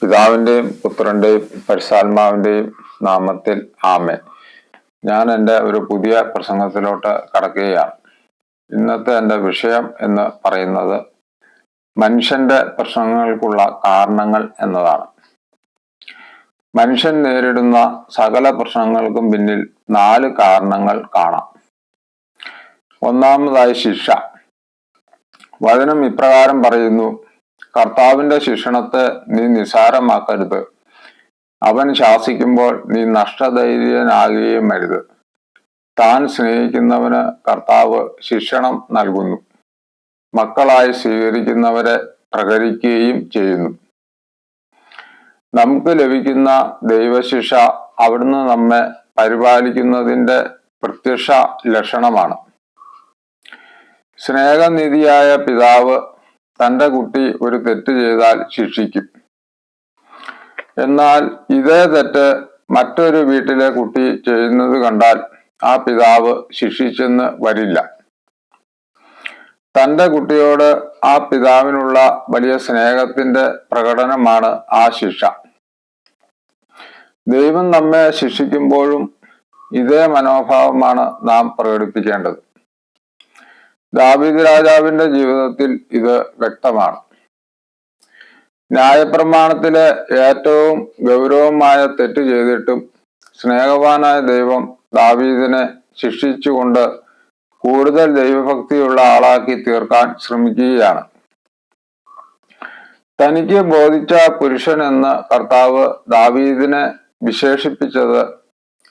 പിതാവിൻ്റെയും പുത്രൻ്റെയും പരിശുദ്ധാത്മാവിൻ്റെയും നാമത്തിൽ ആമേൻ. ഞാൻ എൻ്റെ ഒരു പുതിയ പ്രസംഗത്തിലോട്ട് കടക്കുകയാണ്. ഇന്നത്തെ എൻ്റെ വിഷയം എന്ന് പറയുന്നത് മനുഷ്യന്റെ പ്രശ്നങ്ങൾക്കുള്ള കാരണങ്ങൾ എന്നതാണ്. മനുഷ്യൻ നേരിടുന്ന സകല പ്രശ്നങ്ങൾക്കും പിന്നിൽ 4 കാരണങ്ങൾ കാണാം. ഒന്നാമതായി ശിക്ഷ. വചനം ഇപ്രകാരം പറയുന്നു: കർത്താവിന്റെ ശിക്ഷണത്തെ നീ നിസാരമാക്കരുത്. അവൻ ശാസിക്കുമ്പോൾ നീ നഷ്ടധൈര്യനാകുകയും അരുത്. താൻ സ്നേഹിക്കുന്നവന് കർത്താവ് ശിക്ഷണം നൽകുന്നു. മക്കളായി സ്വീകരിക്കുന്നവരെ പ്രകരിക്കുകയും ചെയ്യുന്നു. നമുക്ക് ലഭിക്കുന്ന ദൈവശിക്ഷ അവിടുന്ന് നമ്മെ പരിപാലിക്കുന്നതിൻ്റെ പ്രത്യക്ഷ ലക്ഷണമാണ്. സ്നേഹനിധിയായ പിതാവ് തൻ്റെ കുട്ടി ഒരു തെറ്റ് ചെയ്താൽ ശിക്ഷിക്കും. എന്നാൽ ഇതേ തെറ്റ് മറ്റൊരു വീട്ടിലെ കുട്ടി ചെയ്യുന്നത് കണ്ടാൽ ആ പിതാവ് ശിക്ഷിച്ചെന്ന് വരില്ല. തൻ്റെ കുട്ടിയോട് ആ പിതാവിനുള്ള വലിയ സ്നേഹത്തിന്റെ പ്രകടനമാണ് ആ ശിക്ഷ. ദൈവം നമ്മെ ശിക്ഷിക്കുമ്പോഴും ഇതേ മനോഭാവമാണ് നാം പ്രകടിപ്പിക്കേണ്ടത്. ദാവീദ് രാജാവിന്റെ ജീവിതത്തിൽ ഇത് വ്യക്തമാണ്. ന്യായപ്രമാണത്തിലെ ഏറ്റവും ഗൗരവമായ തെറ്റ് ചെയ്തിട്ടും സ്നേഹവാനായ ദൈവം ദാവീദിനെ ശിക്ഷിച്ചുകൊണ്ട് കൂടുതൽ ദൈവഭക്തിയുള്ള ആളാക്കി തീർക്കാൻ ശ്രമിക്കുകയാണ്. തനിക്ക് ബോധിച്ച പുരുഷൻ എന്ന് കർത്താവ് ദാവീദിനെ വിശേഷിപ്പിച്ചത്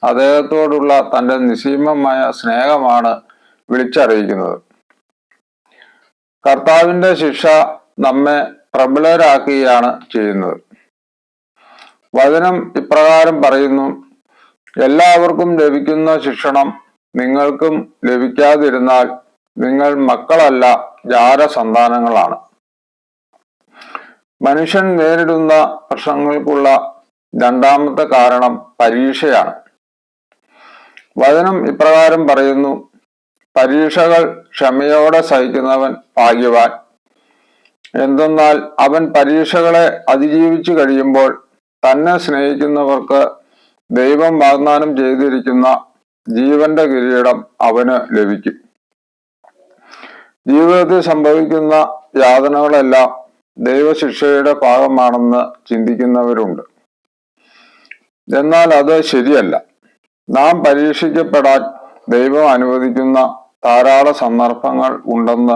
അദ്ദേഹത്തോടുള്ള തൻ്റെ നിസ്സീമമായ സ്നേഹമാണ് വിളിച്ചറിയിക്കുന്നത്. കർത്താവിന്റെ ശിക്ഷ നമ്മെ പ്രബലരാക്കുകയാണ് ചെയ്യുന്നത്. വചനം ഇപ്രകാരം പറയുന്നു: എല്ലാവർക്കും ലഭിക്കുന്ന ശിക്ഷണം നിങ്ങൾക്കും ലഭിക്കാതിരുന്നാൽ നിങ്ങൾ മക്കളല്ല, ജാരസന്താനങ്ങളാണ്. മനുഷ്യൻ നേരിടുന്ന പ്രശ്നങ്ങൾക്കുള്ള രണ്ടാമത്തെ കാരണം പരീക്ഷയാണ്. വചനം ഇപ്രകാരം പറയുന്നു: പരീക്ഷകൾ ക്ഷമയോടെ സഹിക്കുന്നവൻ ഭാഗ്യവാൻ. എന്തെന്നാൽ അവൻ പരീക്ഷകളെ അതിജീവിച്ചു കഴിയുമ്പോൾ തന്നെ സ്നേഹിക്കുന്നവർക്ക് ദൈവം വാഗ്ദാനം ചെയ്തിരിക്കുന്ന ജീവന്റെ കിരീടം അവന് ലഭിക്കും. ജീവിതത്തിൽ സംഭവിക്കുന്ന യാതനകളെല്ലാം ദൈവശിക്ഷയുടെ ഭാഗമാണെന്ന് ചിന്തിക്കുന്നവരുണ്ട്. എന്നാൽ അത് ശരിയല്ല. നാം പരീക്ഷിക്കപ്പെടാൻ ദൈവം അനുവദിക്കുന്ന ധാരാളം സന്ദർഭങ്ങൾ ഉണ്ടെന്ന്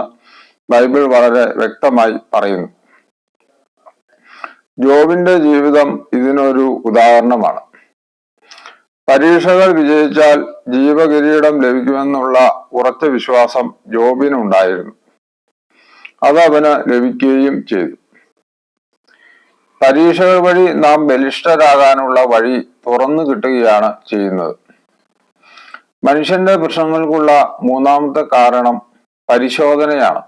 ബൈബിൾ വളരെ വ്യക്തമായി പറയുന്നു. ജോബിന്റെ ജീവിതം ഇതിനൊരു ഉദാഹരണമാണ്. പരീക്ഷകൾ വിജയിച്ചാൽ ജീവകിരീടം ലഭിക്കുമെന്നുള്ള ഉറച്ച വിശ്വാസം ജോബിനുണ്ടായിരുന്നു. അത് അവന് ലഭിക്കുകയും ചെയ്തു. പരീക്ഷകൾ വഴി നാം ബലിഷ്ഠരാകാനുള്ള വഴി തുറന്നു കിട്ടുകയാണ് ചെയ്യുന്നത്. മനുഷ്യന്റെ പ്രശ്നങ്ങൾക്കുള്ള മൂന്നാമത്തെ കാരണം പരിശോധനയാണ്.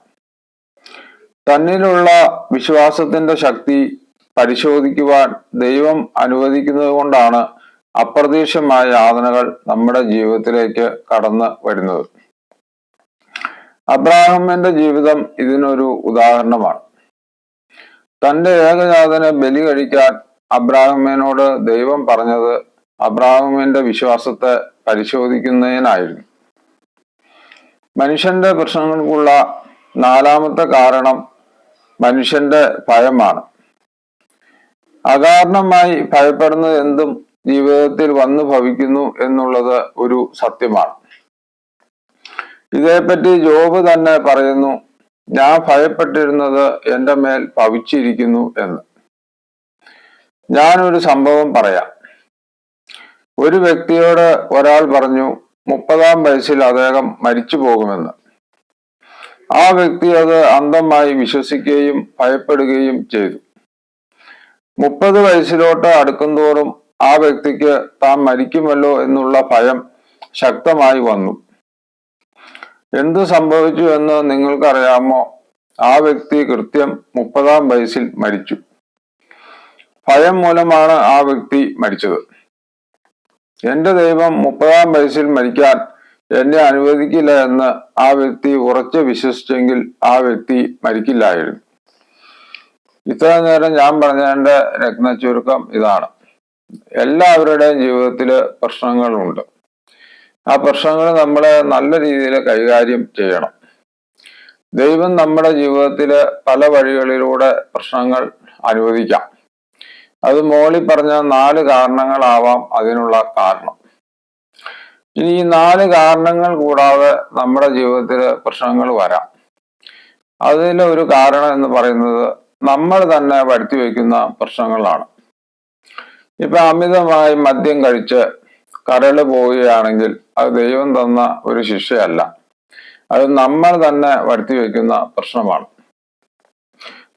തന്നിലുള്ള വിശ്വാസത്തിന്റെ ശക്തി പരിശോധിക്കുവാൻ ദൈവം അനുവദിക്കുന്നത് കൊണ്ടാണ് അപ്രതീക്ഷിതമായ യാതനകൾ നമ്മുടെ ജീവിതത്തിലേക്ക് കടന്നു വരുന്നത്. അബ്രാഹാമിന്റെ ജീവിതം ഇതിനൊരു ഉദാഹരണമാണ്. തന്റെ ഏകജാതനെ ബലി കഴിക്കാൻ അബ്രാഹാമിനോട് ദൈവം പറഞ്ഞത് അബ്രാഹാമിന്റെ വിശ്വാസത്തെ പരിശോധിക്കുന്നതിനായിരുന്നു. മനുഷ്യന്റെ പ്രശ്നങ്ങൾക്കുള്ള നാലാമത്തെ കാരണം മനുഷ്യന്റെ ഭയമാണ്. അകാരണമായി ഭയപ്പെടുന്നത് എന്തും ജീവിതത്തിൽ വന്നു ഭവിക്കുന്നു എന്നുള്ളത് ഒരു സത്യമാണ്. ഇതേപ്പറ്റി ജോബ് തന്നെ പറയുന്നു: ഞാൻ ഭയപ്പെട്ടിരുന്നത് എൻ്റെ മേൽ ഭവിച്ചിരിക്കുന്നു എന്ന്. ഞാനൊരു സംഭവം പറയാം. ഒരു വ്യക്തിയോട് ഒരാൾ പറഞ്ഞു 30-ാം വയസ്സിൽ അദ്ദേഹം മരിച്ചു പോകുമെന്ന്. ആ വ്യക്തി അത് അന്ധമായി വിശ്വസിക്കുകയും ഭയപ്പെടുകയും ചെയ്തു. 30 വയസ്സിലോട്ട് അടുക്കുന്തോറും ആ വ്യക്തിക്ക് താൻ മരിക്കുമല്ലോ എന്നുള്ള ഭയം ശക്തമായി വന്നു. എന്തു സംഭവിച്ചു എന്ന് നിങ്ങൾക്കറിയാമോ? ആ വ്യക്തി കൃത്യം 30-ാം വയസ്സിൽ മരിച്ചു. ഭയം മൂലമാണ് ആ വ്യക്തി മരിച്ചത്. എന്റെ ദൈവം 30-ാം വയസ്സിൽ മരിക്കാൻ എന്നെ അനുവദിക്കില്ല എന്ന് ആ വ്യക്തി ഉറച്ചു വിശ്വസിച്ചെങ്കിൽ ആ വ്യക്തി മരിക്കില്ലായിരുന്നു. ഇത്ര നേരം ഞാൻ പറഞ്ഞതിന്റെ രത്ന ചുരുക്കം ഇതാണ്. എല്ലാവരുടെയും ജീവിതത്തില് പ്രശ്നങ്ങളുണ്ട്. ആ പ്രശ്നങ്ങൾ നമ്മൾ നല്ല രീതിയിൽ കൈകാര്യം ചെയ്യണം. ദൈവം നമ്മുടെ ജീവിതത്തില് പല വഴികളിലൂടെ പ്രശ്നങ്ങൾ അനുവദിക്കാം. അത് മോളി പറഞ്ഞ 4 കാരണങ്ങളാവാം അതിനുള്ള കാരണം. ഇനി ഈ 4 കാരണങ്ങൾ കൂടാതെ നമ്മുടെ ജീവിതത്തില് പ്രശ്നങ്ങൾ വരാം. അതിലെ ഒരു കാരണം എന്ന് പറയുന്നത് നമ്മൾ തന്നെ വരുത്തി വയ്ക്കുന്ന പ്രശ്നങ്ങളാണ്. ഇപ്പൊ അമിതമായി മദ്യം കഴിച്ച് കരള് പോവുകയാണെങ്കിൽ അത് ദൈവം തന്ന ഒരു ശിക്ഷയല്ല, അത് നമ്മൾ തന്നെ വരുത്തി വയ്ക്കുന്ന പ്രശ്നമാണ്.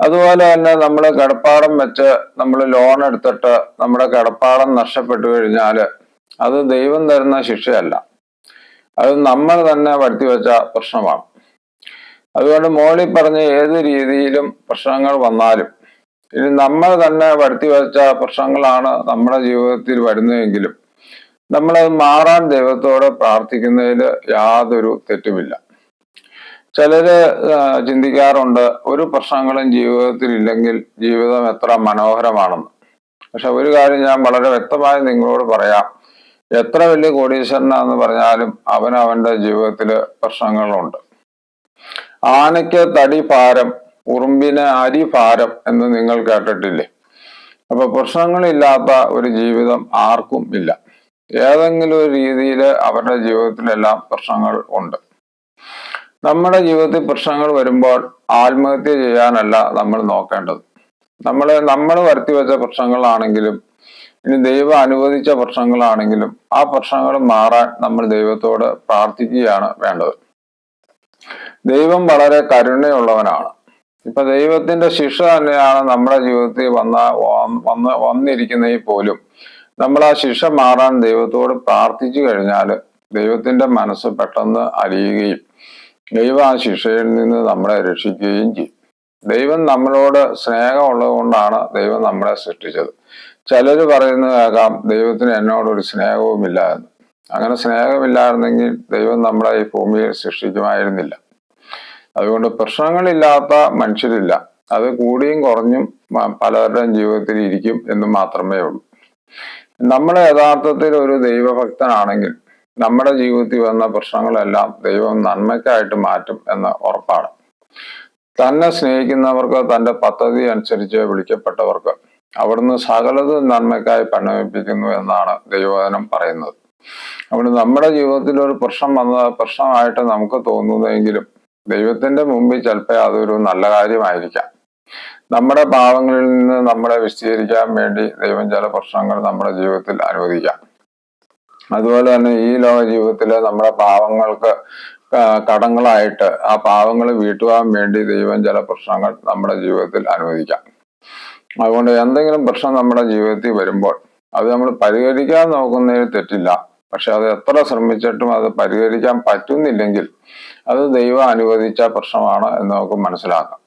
അതുപോലെ തന്നെ നമ്മൾ കിടപ്പാടം വെച്ച് നമ്മൾ ലോൺ എടുത്തിട്ട് നമ്മുടെ കിടപ്പാടം നഷ്ടപ്പെട്ടു കഴിഞ്ഞാൽ അത് ദൈവം തരുന്ന ശിക്ഷയല്ല, അത് നമ്മൾ തന്നെ വരുത്തി വെച്ച പ്രശ്നമാണ്. അതുകൊണ്ട് മോളി പറഞ്ഞ ഏത് രീതിയിലും പ്രശ്നങ്ങൾ വന്നാലും ഇനി നമ്മൾ തന്നെ വരുത്തി വെച്ച പ്രശ്നങ്ങളാണ് നമ്മുടെ ജീവിതത്തിൽ വരുന്നതെങ്കിലും നമ്മളത് മാറാൻ ദൈവത്തോട് പ്രാർത്ഥിക്കുന്നതിൽ യാതൊരു തെറ്റുമില്ല. ചിലര് ചിന്തിക്കാറുണ്ട് ഒരു പ്രശ്നങ്ങളും ജീവിതത്തിൽ ഇല്ലെങ്കിൽ ജീവിതം എത്ര മനോഹരമാണെന്ന്. പക്ഷെ ഒരു കാര്യം ഞാൻ വളരെ വ്യക്തമായി നിങ്ങളോട് പറയാം, എത്ര വലിയ കോടീശ്വരനാന്ന് പറഞ്ഞാലും അവന്റെ ജീവിതത്തില് പ്രശ്നങ്ങളുണ്ട്. ആനയ്ക്ക് തടി ഭാരം, ഉറുമ്പിന് അരി ഭാരം എന്ന് നിങ്ങൾ കേട്ടിട്ടില്ലേ? അപ്പൊ പ്രശ്നങ്ങളില്ലാത്ത ഒരു ജീവിതം ആർക്കും ഇല്ല. ഏതെങ്കിലും ഒരു രീതിയിൽ അവരുടെ ജീവിതത്തിലെല്ലാം പ്രശ്നങ്ങൾ ഉണ്ട്. നമ്മുടെ ജീവിതത്തിൽ പ്രശ്നങ്ങൾ വരുമ്പോൾ ആത്മഹത്യ ചെയ്യാനല്ല നമ്മൾ നോക്കേണ്ടത്. നമ്മൾ വരുത്തി വെച്ച പ്രശ്നങ്ങളാണെങ്കിലും ഇനി ദൈവം അനുവദിച്ച പ്രശ്നങ്ങളാണെങ്കിലും ആ പ്രശ്നങ്ങൾ മാറാൻ നമ്മൾ ദൈവത്തോട് പ്രാർത്ഥിക്കുകയാണ് വേണ്ടത്. ദൈവം വളരെ കരുണയുള്ളവനാണ്. ഇപ്പൊ ദൈവത്തിന്റെ ശിക്ഷ തന്നെയാണ് നമ്മുടെ ജീവിതത്തിൽ വന്നിരിക്കുന്നതിൽ പോലും നമ്മൾ ആ ശിക്ഷ മാറാൻ ദൈവത്തോട് പ്രാർത്ഥിച്ചു കഴിഞ്ഞാൽ ദൈവത്തിന്റെ മനസ്സ് പെട്ടെന്ന് അലിയുകയും ദൈവം ആ ശിക്ഷയിൽ നിന്ന് നമ്മളെ രക്ഷിക്കുകയും ചെയ്യും. ദൈവം നമ്മളോട് സ്നേഹമുള്ളത് കൊണ്ടാണ് ദൈവം നമ്മളെ സൃഷ്ടിച്ചത്. ചിലര് പറയുന്നത് കേൾക്കാം, ദൈവത്തിന് എന്നോടൊരു സ്നേഹവുമില്ല എന്ന്. അങ്ങനെ സ്നേഹമില്ലായിരുന്നെങ്കിൽ ദൈവം നമ്മളെ ഈ ഭൂമിയിൽ സൃഷ്ടിക്കുമായിരുന്നില്ല. അതുകൊണ്ട് പ്രശ്നങ്ങളില്ലാത്ത മനുഷ്യരില്ല. അത് കൂടിയും കുറഞ്ഞും പലരുടെയും ജീവിതത്തിൽ ഇരിക്കും എന്ന് മാത്രമേ ഉള്ളൂ. നമ്മൾ യഥാർത്ഥത്തിൽ ഒരു ദൈവഭക്തനാണെങ്കിൽ നമ്മുടെ ജീവിതത്തിൽ വന്ന പ്രശ്നങ്ങളെല്ലാം ദൈവം നന്മയ്ക്കായിട്ട് മാറ്റും എന്ന് ഉറപ്പാണ്. തന്നെ സ്നേഹിക്കുന്നവർക്ക്, തന്റെ പദ്ധതി അനുസരിച്ച് വിളിക്കപ്പെട്ടവർക്ക് അവിടുന്ന് സകലതും നന്മയ്ക്കായി പരിണമിപ്പിക്കുന്നു എന്നാണ് ദൈവവചനം പറയുന്നത്. അതുകൊണ്ട് നമ്മുടെ ജീവിതത്തിൽ ഒരു പ്രശ്നം വന്നത് പ്രശ്നമായിട്ട് നമുക്ക് തോന്നുന്നതെങ്കിലും ദൈവത്തിന്റെ മുമ്പിൽ ചിലപ്പോൾ അതൊരു നല്ല കാര്യമായിരിക്കാം. നമ്മുടെ പാവങ്ങളിൽ നിന്ന് നമ്മളെ വിശദീകരിക്കാൻ വേണ്ടി ദൈവം ചില പ്രശ്നങ്ങൾ നമ്മുടെ ജീവിതത്തിൽ അനുവദിക്കാം. അതുപോലെ തന്നെ ഈ ലോക ജീവിതത്തില് നമ്മുടെ പാവങ്ങൾക്ക് കടങ്ങളായിട്ട് ആ പാവങ്ങൾ വീട്ടുവാൻ വേണ്ടി ദൈവം ചില പ്രശ്നങ്ങൾ നമ്മുടെ ജീവിതത്തിൽ അനുവദിക്കാം. അതുകൊണ്ട് എന്തെങ്കിലും പ്രശ്നം നമ്മുടെ ജീവിതത്തിൽ വരുമ്പോൾ അത് നമ്മൾ പരിഹരിക്കാൻ നോക്കുന്നതിൽ തെറ്റില്ല. പക്ഷെ അത് എത്ര ശ്രമിച്ചിട്ടും അത് പരിഹരിക്കാൻ പറ്റുന്നില്ലെങ്കിൽ അത് ദൈവം അനുവദിച്ച പ്രശ്നമാണ് എന്ന് നമുക്ക് മനസ്സിലാക്കാം.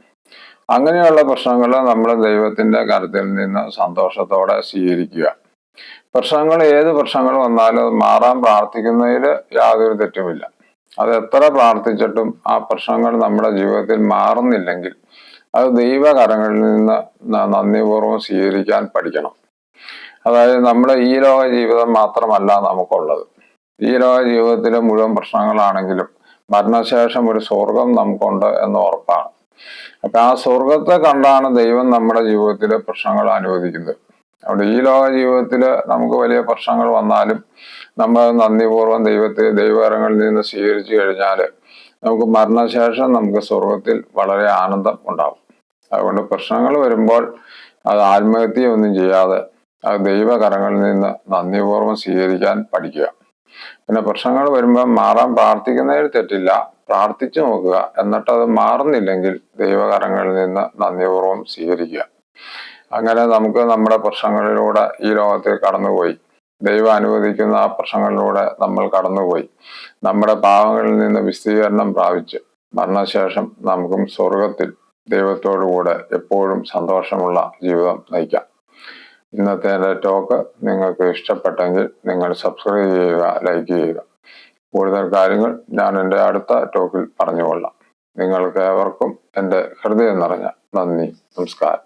അങ്ങനെയുള്ള പ്രശ്നങ്ങൾ നമ്മൾ ദൈവത്തിന്റെ കരുത്തിൽ നിന്ന് സന്തോഷത്തോടെ സ്വീകരിക്കുക. പ്രശ്നങ്ങൾ ഏത് പ്രശ്നങ്ങൾ വന്നാലും അത് മാറാൻ പ്രാർത്ഥിക്കുന്നതിൽ യാതൊരു തെറ്റുമില്ല. അത് എത്ര പ്രാർത്ഥിച്ചിട്ടും ആ പ്രശ്നങ്ങൾ നമ്മുടെ ജീവിതത്തിൽ മാറുന്നില്ലെങ്കിൽ അത് ദൈവകരങ്ങളിൽ നിന്ന് നന്ദിപൂർവ്വം സ്വീകരിക്കാൻ പഠിക്കണം. അതായത് നമ്മുടെ ഈ ലോക ജീവിതം മാത്രമല്ല നമുക്കുള്ളത്. ഈ ലോക ജീവിതത്തിലെ മുഴുവൻ പ്രശ്നങ്ങളാണെങ്കിലും മരണശേഷം ഒരു സ്വർഗം നമുക്കുണ്ട് എന്ന് ഉറപ്പാണ്. അപ്പൊ ആ സ്വർഗത്തെ കണ്ടാണ് ദൈവം നമ്മുടെ ജീവിതത്തിലെ പ്രശ്നങ്ങൾ അനുവദിക്കുന്നത്. അവിടെ ഈ ലോക ജീവിതത്തിൽ നമുക്ക് വലിയ പ്രശ്നങ്ങൾ വന്നാലും നമ്മൾ നന്ദിപൂർവ്വം ദൈവകരങ്ങളിൽ നിന്ന് സ്വീകരിച്ചു കഴിഞ്ഞാൽ നമുക്ക് മരണശേഷം നമുക്ക് സ്വർഗത്തിൽ വളരെ ആനന്ദം ഉണ്ടാവും. അതുകൊണ്ട് പ്രശ്നങ്ങൾ വരുമ്പോൾ അത് ആത്മഹത്യയൊന്നും ചെയ്യാതെ അത് ദൈവകരങ്ങളിൽ നിന്ന് നന്ദിപൂർവ്വം സ്വീകരിക്കാൻ പഠിക്കുക. പിന്നെ പ്രശ്നങ്ങൾ വരുമ്പോൾ മാറാൻ പ്രാർത്ഥിക്കുന്നതിൽ തെറ്റില്ല, പ്രാർത്ഥിച്ചു നോക്കുക. എന്നിട്ട് അത് മാറുന്നില്ലെങ്കിൽ ദൈവകരങ്ങളിൽ നിന്ന് നന്ദിപൂർവ്വം സ്വീകരിക്കുക. അങ്ങനെ നമുക്ക് നമ്മുടെ പ്രശ്നങ്ങളിലൂടെ ഈ ലോകത്തിൽ കടന്നുപോയി ദൈവം അനുവദിക്കുന്ന ആ പ്രശ്നങ്ങളിലൂടെ നമ്മൾ കടന്നുപോയി നമ്മുടെ പാവങ്ങളിൽ നിന്ന് വിശദീകരണം പ്രാപിച്ച് മരണശേഷം നമുക്കും സ്വർഗത്തിൽ ദൈവത്തോടു കൂടെ എപ്പോഴും സന്തോഷമുള്ള ജീവിതം നയിക്കാം. ഇന്നത്തെ എൻ്റെ ടോക്ക് നിങ്ങൾക്ക് ഇഷ്ടപ്പെട്ടെങ്കിൽ നിങ്ങൾ സബ്സ്ക്രൈബ് ചെയ്യുക, ലൈക്ക് ചെയ്യുക. കൂടുതൽ കാര്യങ്ങൾ ഞാൻ എൻ്റെ അടുത്ത ടോക്കിൽ പറഞ്ഞുകൊള്ളാം. നിങ്ങൾക്ക് ഏവർക്കും എൻ്റെ ഹൃദയം നിറഞ്ഞ നന്ദി, നമസ്കാരം.